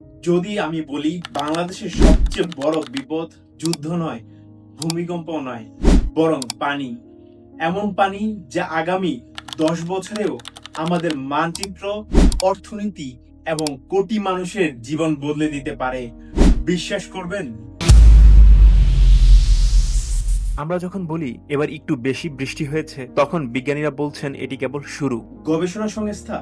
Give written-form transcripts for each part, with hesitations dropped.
যদি আমি বলি বাংলাদেশের সবচেয়ে বড় বিপদ যুদ্ধ নয়, ভূমিকম্প নয়, বরং পানি। এমন পানি যা আগামী 10 বছরেও আমাদের মানচিত্র, অর্থনীতি এবং কোটি মানুষের জীবন বদলে দিতে পারে। বিশ্বাস করবেন? আমরা যখন বলি এবার একটু বেশি বৃষ্টি হয়েছে, তখন বিজ্ঞানীরা বলছেন এটি কেবল শুরু। গবেষণা সংস্থা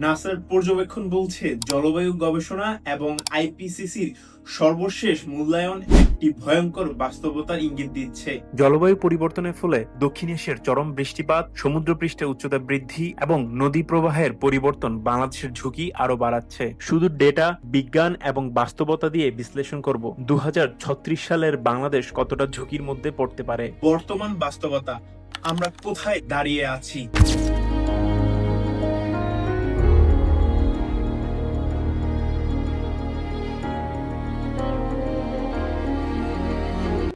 নাসার পর্যবেক্ষণ বলছে জলবায়ু গবেষণা এবং আইপিসিসির সর্বশেষ মূল্যায়ন একটি ভয়ঙ্কর বাস্তবতার ইঙ্গিত দিচ্ছে। জলবায়ু পরিবর্তনের ফলে দক্ষিণ এশিয়ার চরম বৃষ্টিপাত, সমুদ্রপৃষ্ঠের উচ্চতা বৃদ্ধি এবং নদী প্রবাহের পরিবর্তন বাংলাদেশের ঝুঁকি আরো বাড়াচ্ছে। শুধু ডেটা, বিজ্ঞান এবং বাস্তবতা দিয়ে বিশ্লেষণ করব 2036 সালের বাংলাদেশ কতটা ঝুঁকির মধ্যে পড়তে পারে। বর্তমান বাস্তবতা, আমরা কোথায় দাঁড়িয়ে আছি?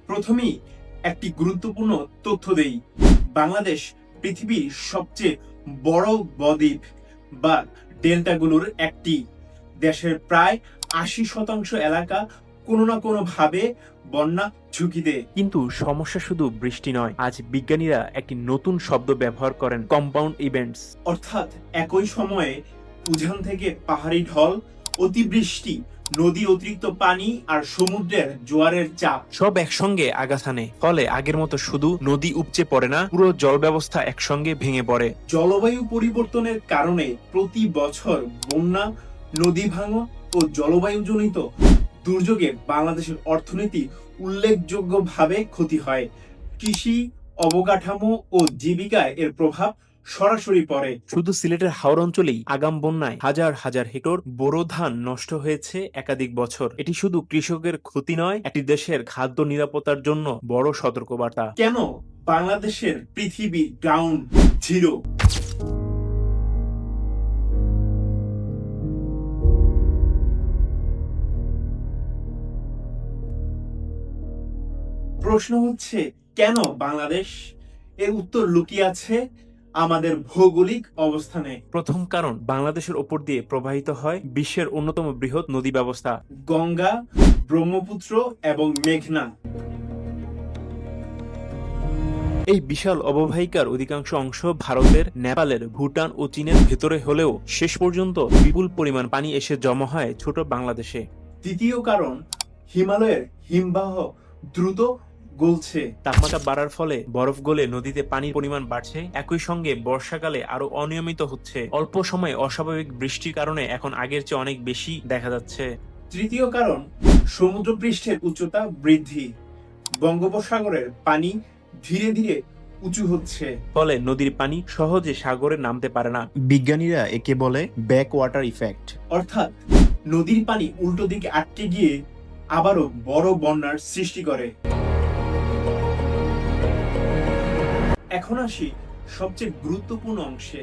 প্রথমেই একটি গুরুত্বপূর্ণ তথ্য দেই। বাংলাদেশ পৃথিবীর সবচেয়ে বড় বদ্বীপ বা ডেল্টাগুলোর একটি। দেশের প্রায় 80% এলাকা কোনো না কোনো ভাবে বন্যা ঝুঁকিতে। কিন্তু সমস্যা শুধু বৃষ্টি নয়। আজ বিজ্ঞানীরা একটি নতুন শব্দ ব্যবহার করেন, কম্পাউন্ড ইভেন্টস। অর্থাৎ একই সময়ে উজান থেকে পাহাড়ি ঢল, অতিবৃষ্টি, নদীর অতিরিক্ত পানি আর সমুদ্রের জোয়ারের চাপ সব একসঙ্গে আঘাত হানে। ফলে আগের মতো শুধু নদী উপচে পড়ে না, পুরো জল ব্যবস্থা একসঙ্গে ভেঙে পড়ে। জলবায়ু পরিবর্তনের কারণে প্রতি বছর বন্যা, নদী ভাঙন ও জলবায়ুজনিত দুর্যোগে বাংলাদেশের অর্থনীতি উল্লেখযোগ্যভাবে ক্ষতি হয়। কৃষি, অবকাঠামো ও জীবিকায় এর প্রভাব সরাসরি পড়ে। শুধু সিলেটের হাওর অঞ্চলেই আগাম বন্যায় হাজার হাজার হেক্টর বোরো ধান নষ্ট হয়েছে একাধিক বছর। এটি শুধু কৃষকের ক্ষতি নয়, একটি দেশের খাদ্য নিরাপত্তার জন্য বড় সতর্কবার্তা। কেন বাংলাদেশের পৃথিবী গ্রাউন্ড জিরো? প্রশ্ন হচ্ছে কেন বাংলাদেশ? এর উত্তর লুকিয়ে আছে আমাদের ভৌগোলিক অবস্থানে। প্রথম কারণ, বাংলাদেশের ওপর দিয়ে প্রবাহিত হয় বিশ্বের অন্যতম বৃহৎ নদী ব্যবস্থা গঙ্গা, ব্রহ্মপুত্র এবং মেঘনা। এই বিশাল অববাহিকার অধিকাংশ অংশ ভারতের, নেপালের, ভুটান ও চীনের ভেতরে হলেও শেষ পর্যন্ত বিপুল পরিমাণ পানি এসে জমা হয় ছোট বাংলাদেশে। দ্বিতীয় কারণ, হিমালয়ের হিমবাহ দ্রুত গলছে। তাপমাত্রা বাড়ার ফলে বরফ গলে নদীতে পানির পরিমাণ বাড়ছে। একই সঙ্গে বর্ষাকালে আরো অনিয়মিত হচ্ছে। অল্প সময়ে অস্বাভাবিক বৃষ্টির কারণে এখন আগের চেয়ে অনেক বেশি দেখা যাচ্ছে। তৃতীয় কারণ, সমুদ্রপৃষ্ঠের উচ্চতা বৃদ্ধি। বঙ্গোপসাগরের পানি ধীরে ধীরে উঁচু হচ্ছে। ফলে নদীর পানি সহজে সাগরে নামতে পারে না। বিজ্ঞানীরা একে বলে ব্যাক ওয়াটার ইফেক্ট। অর্থাৎ নদীর পানি উল্টো দিকে আটকে গিয়ে আবারও বড় বন্যার সৃষ্টি করে। এখন আসি সবচেয়ে গুরুত্বপূর্ণ অংশে।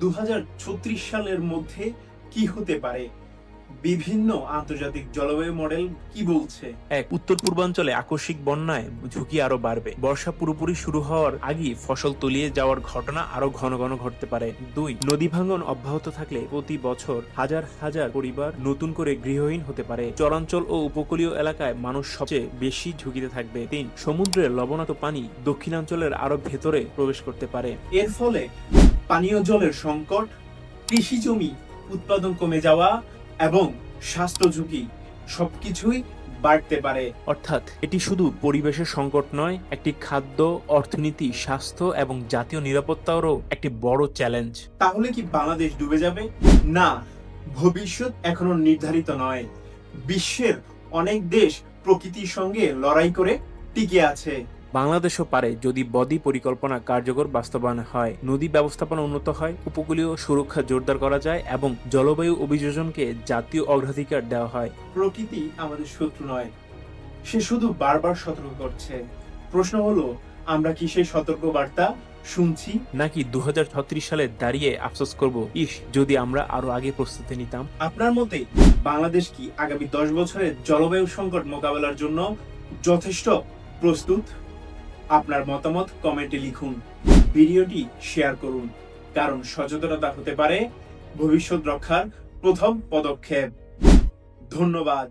2036 সালের মধ্যে কি হতে পারে? বিভিন্ন আন্তর্জাতিক জলবায়ু মডেল কি বলছে? এক, উত্তর পূর্বাঞ্চলে আকস্মিক বন্যায় ঝুঁকি আরো বাড়বে। বর্ষা পুরোপুরি শুরু হওয়ার আগেই ফসল তলিয়ে যাওয়ার ঘটনা আরো ঘন ঘন ঘটতে পারে। দুই, নদী ভাঙন অব্যাহত থাকলে প্রতি বছর হাজার হাজার পরিবার নতুন করে গৃহহীন হতে পারে। চরাঞ্চল ও উপকূলীয় এলাকায় মানুষ সবচেয়ে বেশি ঝুঁকিতে থাকবে। তিন, সমুদ্রের লবণাক্ত পানি দক্ষিণাঞ্চলের আরো ভেতরে প্রবেশ করতে পারে। এর ফলে পানীয় জলের সংকট, কৃষি জমি উৎপাদন কমে যাওয়া এবং স্বাস্থ্য ঝুঁকি সবকিছুই বাড়তে পারে। অর্থাৎ এটি শুধু পরিবেশের সংকট নয়, একটি খাদ্য, অর্থনীতি, স্বাস্থ্য এবং জাতীয় নিরাপত্তারও একটি বড় চ্যালেঞ্জ। তাহলে কি বাংলাদেশ ডুবে যাবে? না, ভবিষ্যৎ এখনো নির্ধারিত নয়। বিশ্বের অনেক দেশ প্রকৃতির সঙ্গে লড়াই করে টিকে আছে। বাংলাদেশও পারে যদি বদ্বীপ পরিকল্পনা কার্যকর বাস্তবায়ন হয়, নদী ব্যবস্থাপনা উন্নত হয়, উপকূলীয় সুরক্ষা জোরদার করা যায় এবং জলবায়ু অভিযোজনকে জাতীয় অগ্রাধিকার দেওয়া হয়। প্রকৃতি আমাদের শত্রু নয়, সে শুধু বারবার সতর্ক করছে। প্রশ্ন হলো, আমরা কি সেই সতর্ক বার্তা শুনছি? নাকি 2036 সালে দাঁড়িয়ে আফসোস করব, ইস যদি আমরা আরো আগে প্রস্তুতি নিতাম। আপনার মতে বাংলাদেশ কি আগামী 10 বছরের জলবায়ু সংকট মোকাবেলার জন্য যথেষ্ট প্রস্তুত? আপনার মতামত কমেন্টে লিখুন, ভিডিওটি শেয়ার করুন, কারণ সচেতনতা হতে পারে ভবিষ্যৎ রক্ষার প্রথম পদক্ষেপ। ধন্যবাদ।